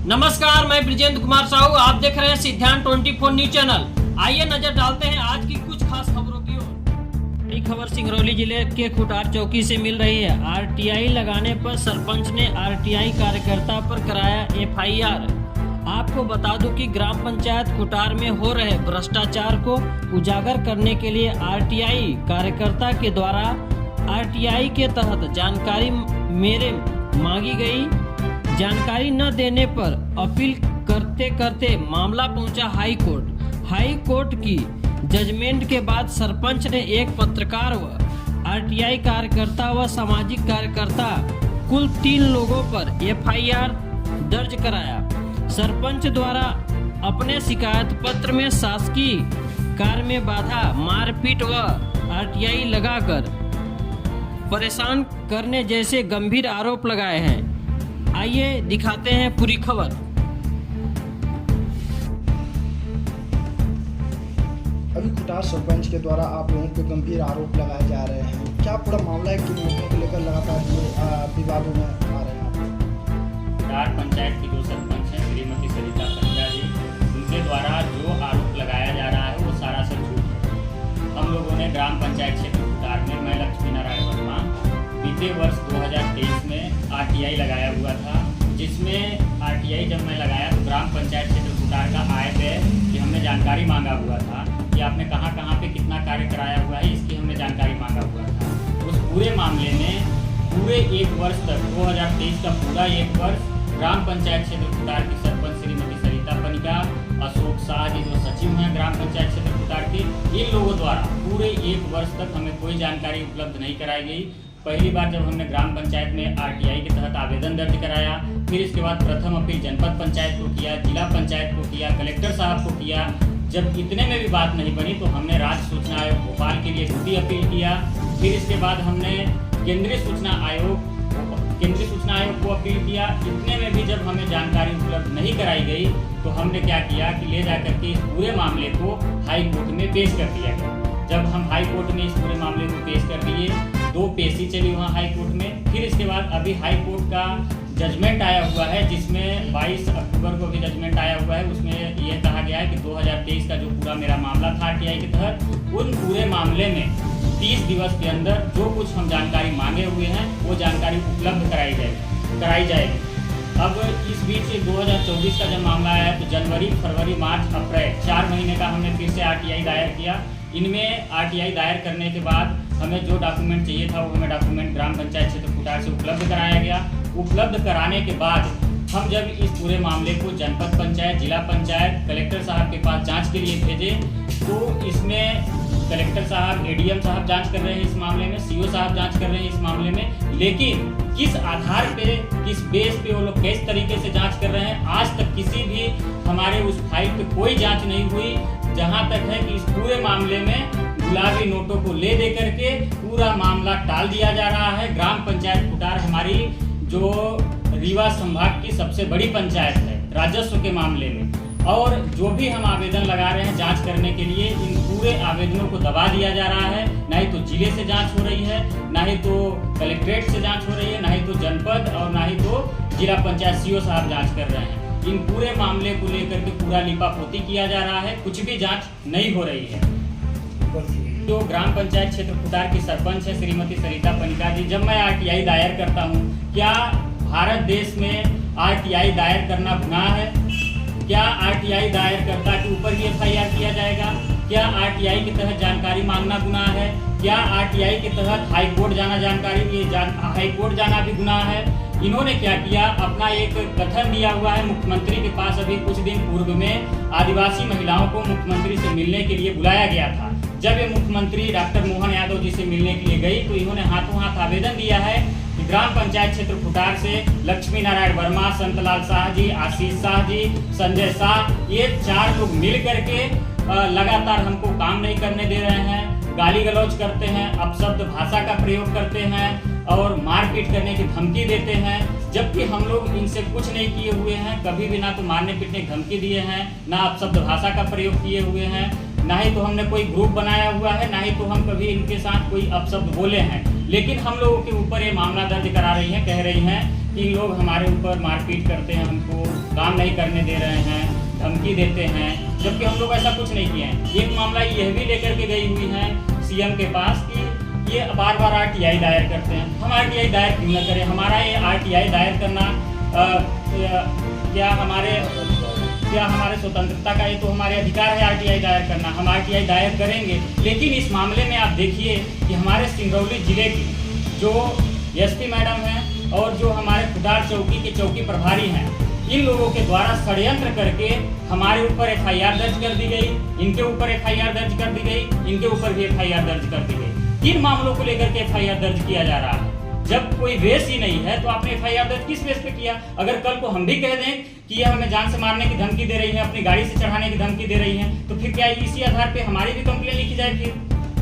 नमस्कार, मैं ब्रिजेंद्र कुमार साहू। आप देख रहे हैं सिद्धांत 24 न्यूज चैनल। आइए नजर डालते हैं आज की कुछ खास खबरों की ओर। बड़ी खबर सिंगरौली जिले के खुटार चौकी से मिल रही है। आरटीआई लगाने पर सरपंच ने आरटीआई कार्यकर्ता पर कराया एफआईआर। आपको बता दूं कि ग्राम पंचायत खुटार में हो रहे भ्रष्टाचार को उजागर करने के लिए आरटीआई कार्यकर्ता के द्वारा आरटीआई के तहत जानकारी मेरे मांगी गई। जानकारी न देने पर अपील करते करते मामला पहुंचा हाई कोर्ट। हाई कोर्ट की जजमेंट के बाद सरपंच ने एक पत्रकार व आरटीआई कार्यकर्ता व सामाजिक कार्यकर्ता कुल 3 लोगों पर एफआईआर दर्ज कराया। सरपंच द्वारा अपने शिकायत पत्र में शासकीय कार्य में बाधा, मारपीट व आरटीआई लगाकर परेशान करने जैसे गंभीर आरोप लगाए हैं। आइए दिखाते हैं पूरी खबर। अभी खुटार सरपंच के द्वारा आप लोगों पे गंभीर आरोप लगाए जा रहे हैं। क्या पूरा मामला है कि मुद्दों को लेकर लगातार ये विवादों में आ रहे हैं? खुटार पंचायत की जो सरपंच है श्रीमती सरिता पंजा जी, उनके द्वारा जो आरोप लगाया जा रहा है वो सारा सब झूठ है। हम लोगों ने ग्राम पंचायत क्षेत्र खुटार में, मैं लक्ष्मी नारायण वर्मा, बीते वर्ष 2023 में आरटीआई लगाया हुआ था। जिसमें आरटीआई जब मैं लगाया तो ग्राम पंचायत क्षेत्र खुटार का आय व्यय की हमने जानकारी मांगा हुआ था कि आपने कहाँ कहाँ पे कितना कार्य कराया हुआ है, इसकी हमने जानकारी मांगा हुआ था। उस पूरे मामले में पूरे 1 वर्ष तक 2023 का पूरा 1 वर्ष ग्राम पंचायत क्षेत्र खुटार की सरपंच श्रीमती सरिता पनिका, अशोक शाह जी जो सचिव हैं ग्राम पंचायत क्षेत्र खुटार के, इन लोगों द्वारा पूरे 1 वर्ष तक हमें कोई जानकारी उपलब्ध नहीं कराई गई। पहली बार जब हमने ग्राम पंचायत में आरटीआई के तहत आवेदन दर्ज कराया, फिर इसके बाद प्रथम अपील जनपद पंचायत को किया, जिला पंचायत को किया, कलेक्टर साहब को किया। जब इतने में भी बात नहीं बनी तो हमने राज्य सूचना आयोग भोपाल के लिए द्वितीय अपील किया। फिर इसके बाद हमने केंद्रीय सूचना आयोग को अपील किया। इतने में भी जब हमें जानकारी उपलब्ध नहीं कराई गई तो हमने क्या किया कि ले जाकर के इस पूरे मामले को हाई कोर्ट में पेश कर दिया गया। जब हम हाई कोर्ट में इस पूरे मामले को पेश कर दिए, 2 पेशी चली वहाँ हाई कोर्ट में। फिर इसके बाद अभी हाई कोर्ट का जजमेंट आया हुआ है, जिसमें 22 अक्टूबर को भी जजमेंट आया हुआ है। उसमें यह कहा गया है कि 2023 का जो पूरा मेरा मामला था आरटीआई के तहत, उन पूरे मामले में 30 दिवस के अंदर जो कुछ हम जानकारी मांगे हुए हैं वो जानकारी उपलब्ध कराई जाएगी। अब इस बीच 2024 का जब मामला आया तो जनवरी, फरवरी, मार्च, अप्रैल 4 महीने का हमने फिर से आरटीआई दायर किया। इनमें आरटीआई दायर करने के बाद हमें जो डॉक्यूमेंट चाहिए था वो हमें डॉक्यूमेंट ग्राम पंचायत क्षेत्र खुटार से उपलब्ध कराया गया। उपलब्ध कराने के बाद हम जब इस पूरे मामले को जनपद पंचायत, जिला पंचायत, कलेक्टर साहब के पास जांच के लिए भेजे तो इसमें कलेक्टर साहब, एडीएम साहब जांच कर रहे हैं इस मामले में, सीओ साहब जांच कर रहे हैं इस मामले में। लेकिन किस आधार पे, किस बेस पे वो लोग किस तरीके से जांच कर रहे हैं, आज तक किसी भी हमारे उस फाइल पे कोई जांच नहीं हुई। जहां तक है कि इस पूरे मामले में गुलाबी नोटों को ले दे करके पूरा मामला टाल दिया जा रहा है। ग्राम पंचायत खुटार हमारी जो रीवा संभाग की सबसे बड़ी पंचायत है राजस्व के मामले में, और जो भी हम आवेदन लगा रहे हैं जांच करने के लिए, इन पूरे आवेदनों को दबा दिया जा रहा है। ना ही तो जिले से जांच हो रही है, ना ही तो कलेक्ट्रेट से जांच हो रही है, ना ही तो जनपद और ना ही तो जिला पंचायत सीओ साहब जांच कर रहे हैं। इन पूरे मामले को लेकर के पूरा लिपापोती किया जा रहा है, कुछ भी जांच नहीं हो रही है। जो ग्राम पंचायत क्षेत्र खुटार की सरपंच है श्रीमती सरिता पनिका जी, जब मैं आरटीआई दायर करता हूँ, क्या भारत देश में आरटीआई दायर करना गुनाह है? क्या आरटीआई दायर करता के ऊपर ही एफआईआर किया जाएगा? क्या आरटीआई के तहत जानकारी मांगना गुनाह है? क्या आरटीआई के तहत हाई कोर्ट हाई कोर्ट जाना भी गुनाह है? इन्होंने क्या किया, अपना एक कथन दिया हुआ है मुख्यमंत्री के पास। अभी कुछ दिन पूर्व में आदिवासी महिलाओं को मुख्यमंत्री से मिलने के लिए बुलाया गया था। जब ये मुख्यमंत्री डॉक्टर मोहन यादव जी से मिलने के लिए गई तो इन्होंने हाथों हाथ आवेदन दिया है कि ग्राम पंचायत क्षेत्र खुटार से लक्ष्मी नारायण वर्मा, संतलाल शाह जी, आशीष शाह जी, संजय शाह, ये 4 लोग मिल करके लगातार हमको काम नहीं करने दे रहे हैं, गाली गलौज करते हैं, अपशब्द भाषा का प्रयोग करते हैं और मारपीट करने की धमकी देते हैं। जबकि हम लोग इनसे कुछ नहीं किए हुए हैं, कभी भी ना तो मारने पीटने की धमकी दिए हैं, ना अपशब्द भाषा का प्रयोग किए हुए हैं, ना ही तो हमने कोई ग्रुप बनाया हुआ है, ना ही तो हम कभी इनके साथ कोई अपशब्द बोले हैं। लेकिन हम लोगों के ऊपर ये मामला दर्ज करा रही हैं, कह रही हैं कि लोग हमारे ऊपर मारपीट करते हैं, हमको काम नहीं करने दे रहे हैं, धमकी देते हैं, जबकि हम लोग ऐसा कुछ नहीं किए हैं। एक मामला यह भी लेकर के गई हुई है सीएम के पास कि ये बार बार आरटीआई दायर करते हैं। हम आरटीआई दायर क्यों न करें? हमारा ये आरटीआई दायर करना क्या हमारे स्वतंत्रता का, ये तो हमारे अधिकार है आरटीआई दायर करना। हम आरटीआई दायर करेंगे, लेकिन इस मामले में आप देखिए कि हमारे सिंगरौली जिले की जो एसपी मैडम हैं और जो हमारे खुटार चौकी के चौकी प्रभारी हैं, इन लोगों के द्वारा षड्यंत्र करके हमारे ऊपर एफआईआर दर्ज कर दी गई, इनके ऊपर एफआईआर दर्ज कर दी गई, इनके ऊपर भी एफआईआर दर्ज कर दी गई। 3 मामलों को लेकर के एफआईआर दर्ज किया जा रहा है। जब कोई बेस ही नहीं है तो आपने एफआईआर दर्ज किस बेस पे किया? अगर कल को हम भी कह दें कि ये हमें जान से मारने की धमकी दे रही है, अपनी गाड़ी से चढ़ाने की धमकी दे रही है, तो फिर क्या इसी आधार पे हमारी भी कंप्लेन लिखी जाए?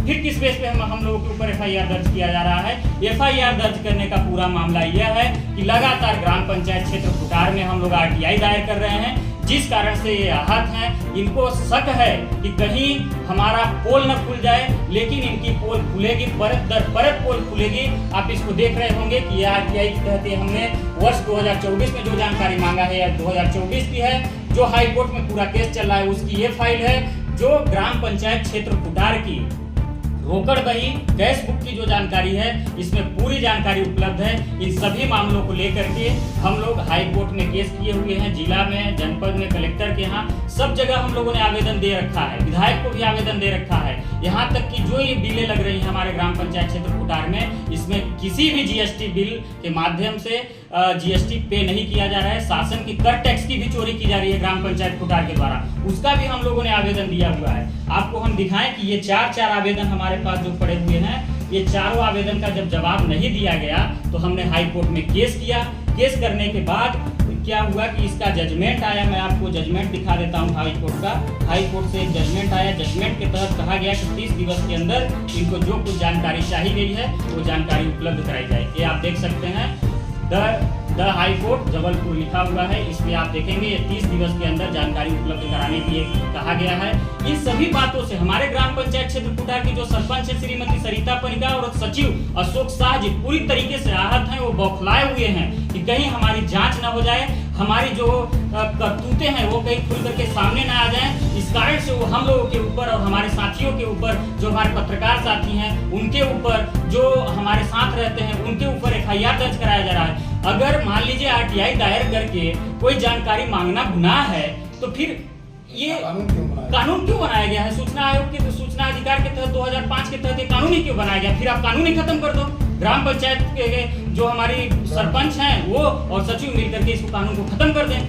फिर किस बेस पे हम लोगों के ऊपर एफआईआर दर्ज किया जा रहा है? एफआईआर दर्ज करने का पूरा मामला यह है कि लगातार ग्राम पंचायत क्षेत्र खुटार में हम लोग आरटीआई दायर कर रहे हैं, जिस कारण से ये आहत हैं। इनको शक है कि कहीं हमारा पोल न खुल जाए, लेकिन इनकी पोल खुलेगी, परत दर परत पोल खुलेगी। आप इसको देख रहे होंगे कि ये आरटीआई के तहत हमने वर्ष 2024 में जो जानकारी मांगा है या 2024 की है, जो हाई कोर्ट में पूरा केस चल रहा है उसकी ये फाइल है। जो ग्राम पंचायत क्षेत्र खुटार की रोकड़ बही गैस बुक की जो जानकारी है, इसमें पूरी जानकारी उपलब्ध है। इन सभी मामलों को लेकर के हम लोग हाई कोर्ट में केस किए हुए हैं, जिला में, जनपद में, कलेक्टर के यहाँ सब जगह हम लोगों ने आवेदन दे रखा है, विधायक को भी आवेदन दे रखा है। यहाँ तक कि जो ये बिलें लग रही हैं हमारे ग्राम पंचायत क्षेत्र खुटार में, इसमें किसी भी जीएसटी बिल के माध्यम से जीएसटी पे नहीं किया जा रहा है। शासन की कर टैक्स की भी चोरी की जा रही है ग्राम पंचायत खुटार के द्वारा, उसका भी हम लोगों ने आवेदन दिया हुआ है। आपको हम दिखाएं कि ये 4 आवेदन हमारे पास जो पड़े हुए हैं, ये चारों आवेदन का जब जवाब नहीं दिया गया तो हमने हाई कोर्ट में केस किया। केस करने के बाद क्या हुआ कि इसका जजमेंट आया। मैं आपको जजमेंट दिखा देता हूं हाई कोर्ट का। हाई कोर्ट से एक जजमेंट आया। जजमेंट के तहत कहा गया कि 30 दिवस के अंदर इनको जो कुछ जानकारी चाहिए गई है वो जानकारी उपलब्ध कराई जाए। ये आप देख सकते हैं, द हाई कोर्ट जबलपुर लिखा हुआ है। इसमें आप देखेंगे ये 30 दिवस के अंदर जानकारी उपलब्ध कराने के लिए कहा गया है। इन सभी बातों से हमारे ग्राम पंचायत क्षेत्र खुटार की जो सरपंच है श्रीमती सरिता पनिका और सचिव अशोक शाह जी पूरी तरीके से आहत हैं। वो बौखलाए हुए हैं कि कहीं हमारी जांच न हो जाए, हमारी जो करतूतें हैं वो कहीं खुल करके सामने न आ जाएं। इस कारण से वो हम लोगों के ऊपर और हमारे साथियों के ऊपर, जो हमारे पत्रकार साथी हैं उनके ऊपर, जो हमारे साथ रहते हैं उनके ऊपर एफआईआर दर्ज कराया जा रहा है। अगर मान लीजिए आरटीआई दायर करके कोई जानकारी मांगना गुनाह है तो फिर ये कानून क्यों बनाया गया है? सूचना आयोग के सूचना अधिकार के तहत 2005 के तहत ये कानून ही क्यों बनाया गया? फिर आप कानून ही खत्म कर दो। ग्राम पंचायत के जो हमारी सरपंच हैं वो और सचिव मिलकर के इसको कानून को खत्म कर दें,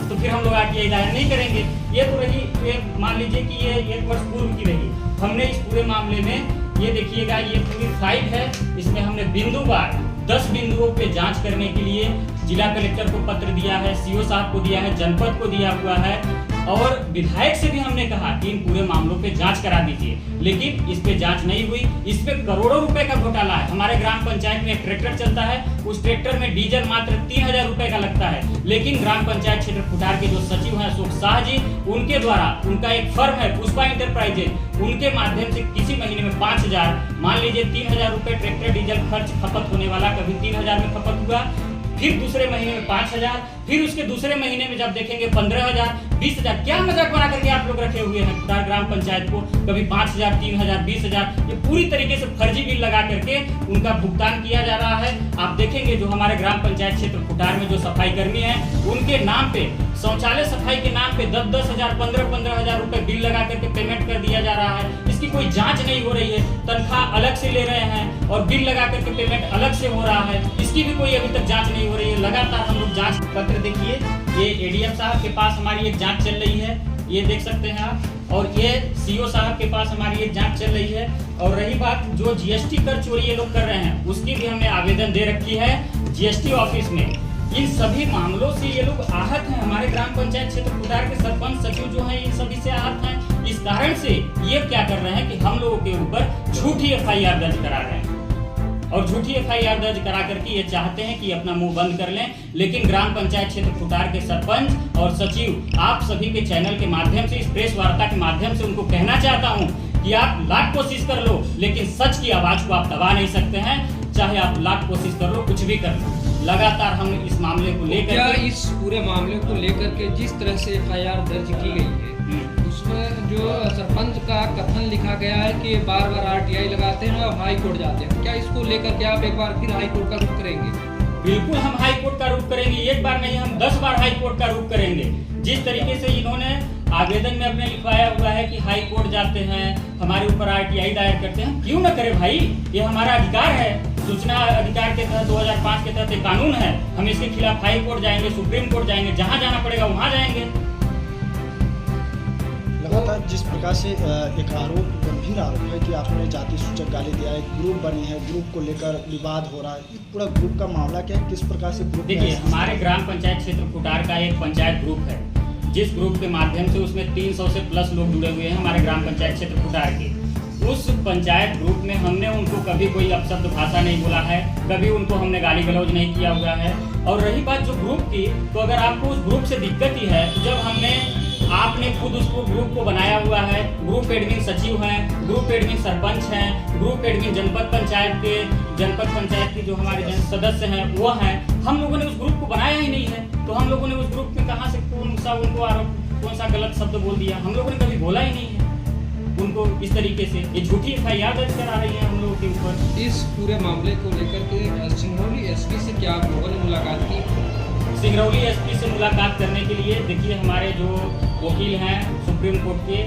तो फिर हम लोग आरटीआई दायर नहीं करेंगे। ये तो रही, ये मान लीजिए कि ये 1 वर्ष पूर्व की रही। हमने इस पूरे मामले में ये देखिएगा, ये पूरी फाइल है, इसमें हमने बिंदुवार 10 बिंदुओं पे जांच करने के लिए जिला कलेक्टर को पत्र दिया है, सीओ साहब को दिया है, जनपद को दिया हुआ है और विधायक से भी हमने कहा कि इन पूरे मामलों पे जांच करा दीजिए, लेकिन इस पे जांच नहीं हुई। इस पे करोड़ों रुपए का घोटाला है। हमारे ग्राम पंचायत में एक ट्रैक्टर चलता है, उस ट्रैक्टर में डीजल मात्र 3000 रुपए का लगता है, लेकिन ग्राम पंचायत क्षेत्र खुटार के जो सचिव हैं अशोक शाह जी, उनके द्वारा, उनका एक फर्म है पुष्पा इंटरप्राइजेज, उनके माध्यम से किसी महीने में 5000, मान लीजिए 3000 रुपए ट्रैक्टर डीजल खर्च खपत होने वाला, कभी 3000 में खपत हुआ, फिर दूसरे महीने में 5000, फिर उसके दूसरे महीने में जब देखेंगे 15000, 20000। क्या मजाक बना करके आप लोग रखे हुए हैं खुटार ग्राम पंचायत को? कभी 5000, 3000, 20000, ये पूरी तरीके से फर्जी बिल लगा करके उनका भुगतान किया जा रहा है। आप देखेंगे जो हमारे ग्राम पंचायत क्षेत्र खुटार में जो सफाई कर्मी हैं उनके नाम पे, शौचालय सफाई के नाम पे 10-10 हजार, 15-15 रुपए बिल लगा करके पेमेंट कर दिया जा रहा है। इसकी कोई जांच नहीं हो रही है। तनख्वाह अलग से ले रहे हैं और बिल लगा करके पेमेंट अलग से हो रहा है, इसकी भी कोई अभी तक जांच नहीं हो रही है। लगातार हम लोग जांच पत्र देखिए, ये एडीएम साहब के पास हमारी एक जांच चल रही है, ये देख सकते हैं आप, और ये सीओ साहब के पास हमारी एक जांच चल रही है। और रही बात जो जीएसटी कर चोरी ये लोग कर रहे हैं, उसकी भी हमने आवेदन दे रखी है जीएसटी ऑफिस में। इन सभी मामलों से ये लोग आहत हैं। हमारे ग्राम पंचायत क्षेत्र खुटार के सरपंच सचिव जो हैं इन सभी से आहत हैं। इस कारण से ये क्या कर रहे हैं कि हम लोगों के ऊपर झूठी एफआईआर दर्ज करा रहे हैं, और झूठी एफआईआर दर्ज करा करके ये चाहते हैं कि अपना मुंह बंद कर लें। लेकिन ग्राम पंचायत क्षेत्र खुटार के सरपंच और सचिव, आप सभी के चैनल के माध्यम से, इस प्रेस वार्ता के माध्यम से उनको कहना चाहता हूं कि आप लाख कोशिश कर लो, लेकिन सच की आवाज को आप दबा नहीं सकते हैं। चाहे आप लाख कोशिश कर लो, कुछ भी कर लो। लगातार हम इस मामले को लेकर क्या इस पूरे मामले को लेकर के जिस तरह से FIR दर्ज की गई है उसमें जो सरपंच का कथन लिखा गया है कि बार बार RTI लगाते हैं और हाई कोर्ट जाते हैं, क्या इसको लेकर के आप एक बार फिर हाई कोर्ट का रुख करेंगे? बिल्कुल हम हाई कोर्ट का रुख करेंगे, एक बार नहीं हम 10 बार हाई कोर्ट का रुख करेंगे। जिस तरीके से इन्होंने आवेदन में अपने लिखवाया हुआ है कि हाई कोर्ट जाते हैं, हमारे ऊपर RTI दायर करते हैं, क्यों ना करे भाई, ये हमारा अधिकार है। सूचना अधिकार के तहत 2005 के तहत एक कानून है, हम इसके खिलाफ हाई कोर्ट जाएंगे, सुप्रीम कोर्ट जाएंगे, जहाँ जाना पड़ेगा वहाँ जाएंगे। लगातार जिस प्रकार से एक आरोप, गंभीर आरोप है कि आपने जाति सूचक गाली दिया है, ग्रुप बनी है, ग्रुप को लेकर विवाद हो रहा है, इस पूरा ग्रुप का मामला क्या है, किस प्रकार से ग्रुप? देखिए, हमारे ग्राम पंचायत क्षेत्र खुटार का एक पंचायत ग्रुप है, जिस ग्रुप के माध्यम से उसमें 300 से प्लस लोग जुड़े हुए हैं हमारे ग्राम पंचायत क्षेत्र खुटार के। उस पंचायत ग्रुप में हमने उनको कभी कोई अपशब्द भाषा नहीं बोला है, कभी उनको हमने गाली गलौज नहीं किया हुआ है। और रही बात जो ग्रुप की, तो अगर आपको उस ग्रुप से दिक्कत ही है, तो जब आपने खुद उसको ग्रुप को बनाया हुआ है, ग्रुप एडमिन सचिव हैं, ग्रुप एडमिन सरपंच हैं, ग्रुप एडमिन जनपद पंचायत के जो हमारे सदस्य हैं वो हैं, हम लोगों ने उस ग्रुप को बनाया ही नहीं है, तो हम लोगों ने उस ग्रुप में कहाँ से कौन सा गलत शब्द बोल दिया? हम लोगों ने कभी बोला ही नहीं है उनको इस तरीके से। ये झूठी FIR दर्ज करा रही है हम लोगों के ऊपर। इस पूरे मामले को लेकर के सिंगरौली SP से क्या आप लोगों ने मुलाकात की? सिंगरौली SP से मुलाकात करने के लिए देखिए, हमारे जो वकील हैं सुप्रीम कोर्ट के,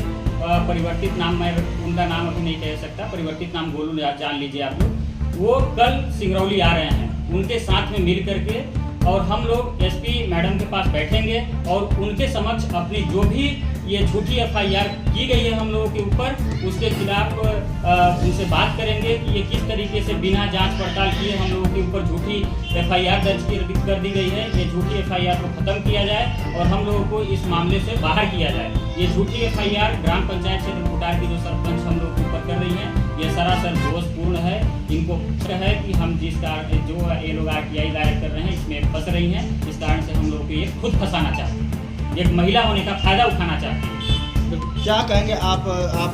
परिवर्तित नाम, मैं उनका नाम अभी नहीं कह सकता, परिवर्तित नाम गोलू जान लीजिए आप लोग, वो कल सिंगरौली आ रहे हैं, उनके साथ में मिल करके और हम लोग SP मैडम के पास बैठेंगे और उनके समक्ष अपनी जो भी ये झूठी FIR की गई है हम लोगों के ऊपर, उसके खिलाफ उनसे बात करेंगे कि ये किस तरीके से बिना जांच पड़ताल किए हम लोगों के ऊपर झूठी FIR दर्ज कर दी गई है। ये झूठी FIR को खत्म किया जाए और हम लोगों को इस मामले से बाहर किया जाए। ये झूठी FIR ग्राम पंचायत क्षेत्र खुटार की जो सरपंच हम लोग के ऊपर कर रही हैं, ये सरासर दोषपूर्ण है। इनको है कि हम जिस कारण जो ये लोग RTI दायर कर रहे हैं इसमें फंस रही हैं, इस कारण से हम लोग को ये खुद फंसाना चाहते हैं, एक महिला होने का फायदा उठाना चाहते हैं। तो क्या कहेंगे आप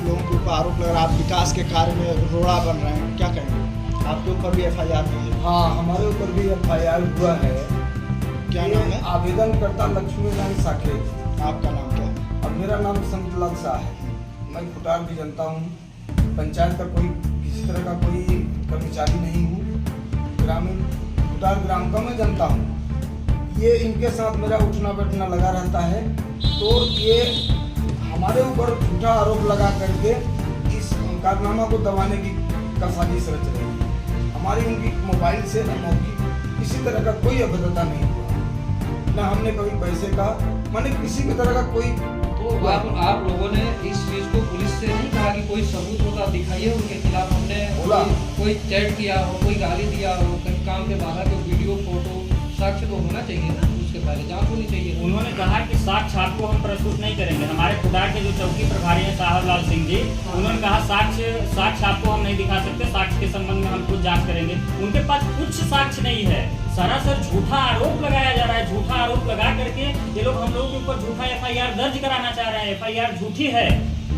लोगों के ऊपर आरोप लग रहा है, आप विकास के कार्य में रोड़ा बन रहे हैं, क्या कहेंगे? आपके ऊपर भी FIR हुई है? हाँ, हमारे ऊपर भी FIR हुआ है। क्या नाम है? आवेदनकर्ता लक्ष्मीलाल साकेत। आपका नाम क्या है? अब मेरा नाम संतलाल शाह है। मैं खुटार की जनता हूँ, पंचायत का कोई किसी तरह का कोई कर्मचारी नहीं हूँ, ग्रामीण खुटार ग्राम का मैं जनता हूँ। ये इनके साथ मेरा उठना बैठना लगा रहता है, तो ये हमारे ऊपर झूठा आरोप लगा करके इस कारनामा को दबाने की साजिश रच रही है। हमारी उनकी मोबाइल से न मौकी किसी तरह का कोई अभद्रता नहीं हुआ, न हमने कभी पैसे का माने किसी भी तरह का कोई। तो आप लोगों ने इस चीज को पुलिस से नहीं कहा कि कोई सबूत होता दिखाइए उनके खिलाफ, हमने बोला कोई चैट किया हो, कोई गाली दिया हो, कहीं काम के बाहर कोई वीडियो फोटो साक्ष्य तो होना चाहिए ना, उसके पहले जांच होनी चाहिए। उन्होंने कहा कि साक्ष्य आपको हम प्रस्तुत नहीं करेंगे। हमारे खुटार के जो चौकी प्रभारी हैं साहब लाल सिंह जी, उन्होंने कहा साक्ष्य आपको हम नहीं दिखा सकते, साक्ष्य के संबंध में हम खुद जांच करेंगे। उनके पास कुछ साक्ष्य नहीं है, सरासर झूठा आरोप लगाया जा रहा है। झूठा आरोप लगा करके ये लोग हम लोगों के ऊपर झूठा FIR दर्ज कराना चाह रहे हैं। FIR झूठी है,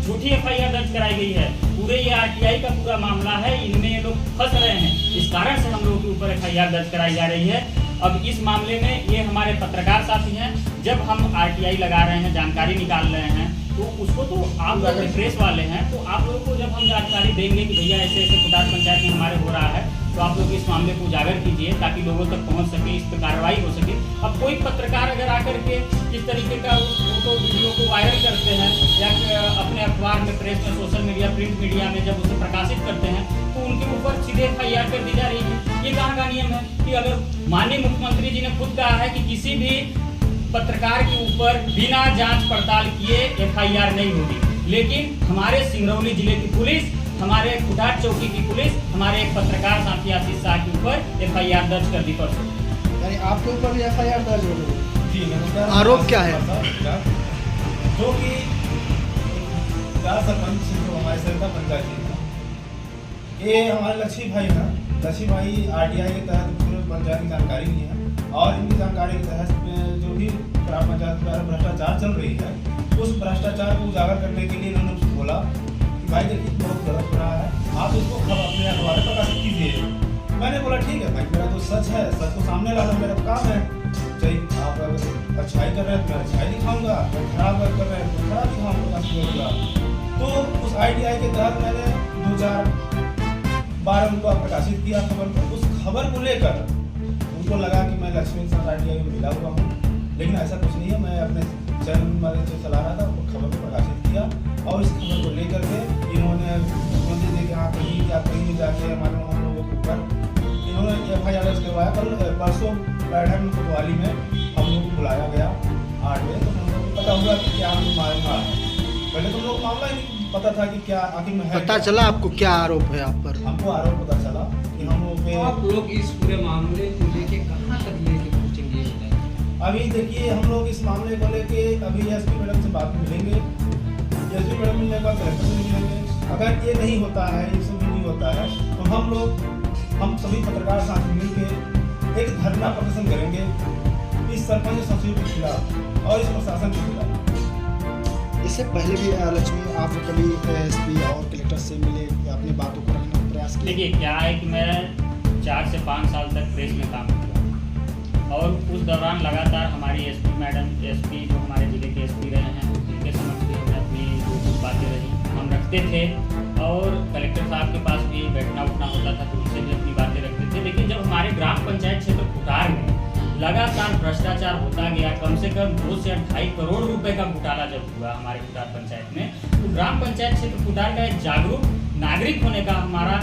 झूठी FIR दर्ज कराई गई है। पूरे ये RTI का पूरा मामला है, इनमें ये लोग फंस रहे हैं, इस कारण से हम लोगों के ऊपर FIR दर्ज कराई जा रही है। अब इस मामले में ये हमारे पत्रकार साथी हैं, जब हम RTI लगा रहे हैं, जानकारी निकाल रहे हैं, तो उसको तो आप लोग प्रेस वाले हैं, तो आप लोगों को जब हम जानकारी देंगे कि भैया ऐसे ऐसे खुटार पंचायत में हमारे हो रहा है, तो आप लोग इस मामले को उजागर कीजिए ताकि लोगों तक पहुंच सके, इस पर कार्रवाई हो सके। अब कोई पत्रकार अगर आकर के इस तरीके का उस फोटो वीडियो को वायरल करते हैं या अपने अखबार में, प्रेस में, सोशल मीडिया, प्रिंट मीडिया में जब उसे प्रकाशित करते हैं, तो उनके ऊपर सीधे FIR कर दी जा रही है। ये कहाँ का नियम है कि अगर माननीय मुख्यमंत्री जी ने खुद कहा है कि किसी भी पत्रकार के ऊपर बिना जांच पड़ताल किए FIR नहीं होगी, लेकिन हमारे सिंगरौली जिले की पुलिस, हमारे खुटार चौकी की पुलिस हमारे एक पत्रकार साथी आशीष शाह के ऊपर FIR दर्ज कर दी परसों। यानी आपके ऊपर भी FIR दर्ज हो गई? जी नमस्कार। आरोप क्या है? जो कि 4 सरपंच जो हमारे सरिता पंचायत था, ये हमारे लक्ष्मी भाई हैं। लक्ष्मी भाई RTI के तहत पूरे पंचायत की जानकारी ली है और इनकी जानकारी के तहत जो भी ग्राम पंचायत में भ्रष्टाचार चल रही है, उस भ्रष्टाचार को उजागर करने के लिए इन्होंने उसको बोला कि भाई देखिए बहुत गलत हो रहा है, आप इसको अपने अखबार में प्रकाशित कीजिए। मैंने बोला ठीक है भाई, मेरा तो सच है, सच को सामने लाना मेरा काम है। चाहिए आप अगर अच्छाई कर रहे हैं तो मैं अच्छाई दिखाऊंगा, अगर खराब कर रहे हैं तो खराब दिखाऊंगा। तो उस ITI के तहत मैंने 2012 उनको प्रकाशित किया खबर को। उस खबर को लेकर उनको लगा कि मैं लक्ष्मी के साथ ITI में मिला हुआ हूँ, लेकिन ऐसा कुछ नहीं है। मैं अपने चैनल में जो चला रहा था वो खबर को प्रकाशित किया और इस खबर को लेकर के इन्होंने मुख्यमंत्री जी के यहाँ कहीं जाके हमारे हम लोगों के ऊपर इन्होंने FIR दर्ज करवाया। कल परसों बैठक में कोतवाली में हम लोग को बुलाया गया 8 बजे, तो हम लोग को पता हुआ कि क्या मामला है। पहले तो हम लोग को मामला ही नहीं पता था कि क्या आखिर में है। पता चला आपको क्या आरोप है आप पर? हमको आरोप पता चला कि हम लोग पे आप लोग इस पूरे मामले को लेके कहाँ तक लेके पहुँचेंगे ये बताइए। अभी देखिए हम लोग इस मामले को लेके अभी SP मैडम से बात मिलेंगे, SP मैडम मिलने के बाद कलेक्टर से मिलेंगे। अगर ये नहीं होता है, ये सब नहीं होता है, तो हम सभी पत्रकार साथ मिलकर एक धरना प्रदर्शन करेंगे इस सरपंच सचिव के खिलाफ और इस प्रशासन के खिलाफ। इससे पहले भी लक्ष्मी आप कभी SP और कलेक्टर से मिले, अपनी बातों को रखने का प्रयास किया? देखिए क्या है कि मैं 4 से 5 साल तक प्रेस में काम किया और उस दौरान लगातार हमारी SP मैडम, SP जो हमारे जिले के SP रहे हैं, उनके समक्ष भी हमें अपनी जो कुछ बातें रही हम रखते थे और कलेक्टर साहब के पास भी बैठना उठना होता था तो उनसे भी अपनी बातें रखते थे। लेकिन जब हमारे ग्राम पंचायत क्षेत्र खुटार में लगातार भ्रष्टाचार होता गया, कम से कम 2 से 2.5 करोड़ रुपए का घोटाला जब हुआ हमारे खुटार पंचायत में, तो ग्राम पंचायत क्षेत्र खुटार का एक जागरूक नागरिक होने का हमारा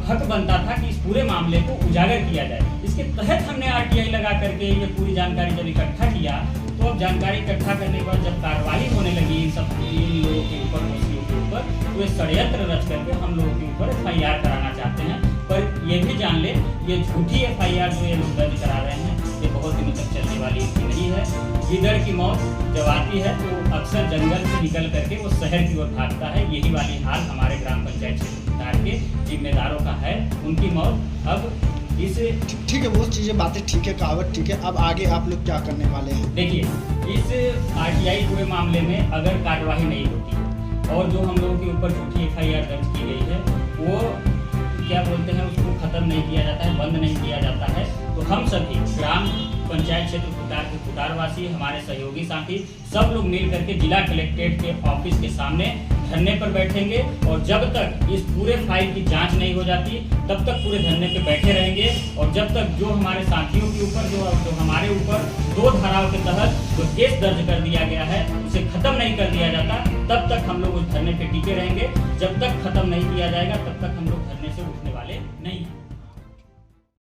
हक बनता था कि इस पूरे मामले को उजागर किया जाए। इसके तहत हमने RTI लगा करके ये पूरी जानकारी जब इकट्ठा किया, तो अब जानकारी इकट्ठा करने के बाद जब कार्रवाई होने लगी सब इन लोगों के ऊपर, दोषियों के ऊपर, तो ये षड्यंत्र रच करके हम लोगों के ऊपर FIR कराना चाहते हैं। पर ये भी जान ले, ये झूठी FIR जो ये लोग दर्ज करा रहे हैं, ये बहुत दिनों तक चलने वाली नहीं है। गिदड़ की मौत जब आती है तो अक्सर जंगल से निकल करके वो शहर की ओर भागता है। यही वाली हाल हमारे ग्राम पंचायत क्षेत्र के जिम्मेदारों का है। उनकी मौत अब इस ठीक है, वो चीज़ें बातें ठीक है, कहावत ठीक है। अब आगे आप लोग क्या करने वाले हैं? देखिए इस RTI पूरे मामले में अगर कार्यवाही नहीं होती और जो हम लोगों के ऊपर झूठी FIR दर्ज की गई है वो क्या बोलते हैं उसको खत्म नहीं किया जाता है, बंद नहीं किया जाता है, तो हम सभी ग्राम पंचायत क्षेत्र खुटार के खुटारवासी, हमारे सहयोगी साथी सब लोग मिल करके जिला कलेक्ट्रेट के ऑफिस के सामने धरने पर बैठेंगे और जब तक इस पूरे फाइल की जांच नहीं हो जाती तब तक पूरे धरने पे बैठे रहेंगे। और जब तक जो हमारे साथियों के ऊपर जो हमारे ऊपर 2 धाराओं के तहत जो केस दर्ज कर दिया गया है उसे खत्म नहीं कर दिया जाता तब तक हम लोग उस धरने पे टिके रहेंगे। जब तक खत्म नहीं किया जाएगा तब तक हम लोग धरने से उठने वाले नहीं।